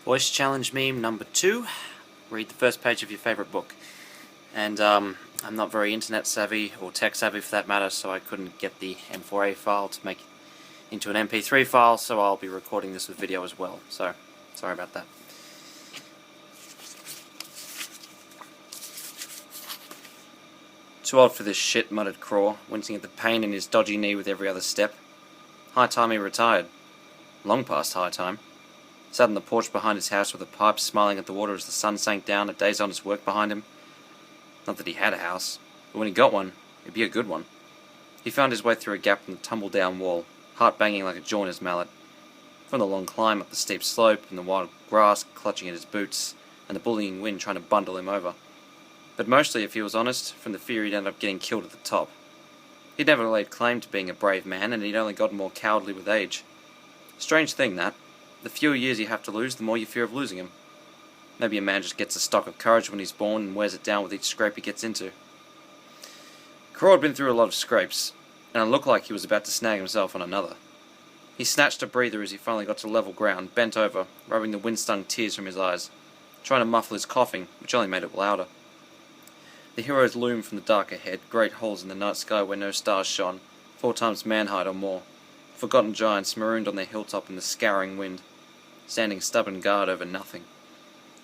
Voice challenge meme number 2. Read the first page of your favourite book. And I'm not very internet savvy, or tech savvy for that matter, so I couldn't get the M4A file to make it into an MP3 file, so I'll be recording this with video as well. So, sorry about that. Too old for this shit, muttered Craw, wincing at the pain in his dodgy knee with every other step. High time he retired. Long past high time. Sat on the porch behind his house with a pipe, smiling at the water as the sun sank down, a day's honest work behind him. Not that he had a house, but when he got one, it'd be a good one. He found his way through a gap in the tumble-down wall, heart banging like a joiner's mallet. From the long climb up the steep slope, and the wild grass clutching at his boots, and the bullying wind trying to bundle him over. But mostly, if he was honest, from the fear he'd end up getting killed at the top. He'd never laid claim to being a brave man, and he'd only gotten more cowardly with age. Strange thing, that. The fewer years you have to lose, the more you fear of losing him. Maybe a man just gets a stock of courage when he's born and wears it down with each scrape he gets into. Craw had been through a lot of scrapes, and it looked like he was about to snag himself on another. He snatched a breather as he finally got to level ground, bent over, rubbing the wind-stung tears from his eyes, trying to muffle his coughing, which only made it louder. The heroes loomed from the dark ahead, great holes in the night sky where no stars shone, 4 times man-height or more, forgotten giants marooned on their hilltop in the scouring wind, standing stubborn guard over nothing.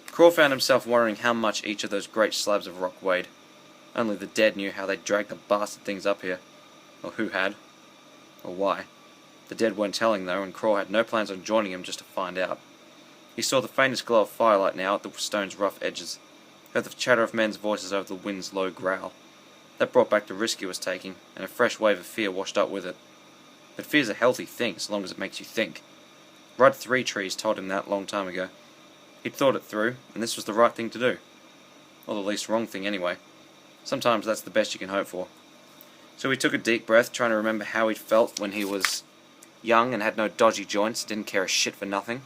Craw found himself wondering how much each of those great slabs of rock weighed. Only the dead knew how they'd dragged the bastard things up here, or who had, or why. The dead weren't telling though, and Craw had no plans on joining him just to find out. He saw the faintest glow of firelight now at the stone's rough edges, heard the chatter of men's voices over the wind's low growl. That brought back the risk he was taking, and a fresh wave of fear washed up with it. But fear's a healthy thing, as long as it makes you think. Rudd 3 Trees told him that long time ago. He'd thought it through, and this was the right thing to do. Or the least wrong thing anyway. Sometimes that's the best you can hope for. So he took a deep breath, trying to remember how he'd felt when he was young and had no dodgy joints, didn't care a shit for nothing.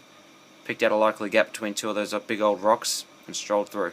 Picked out a likely gap between 2 of those big old rocks, and strolled through.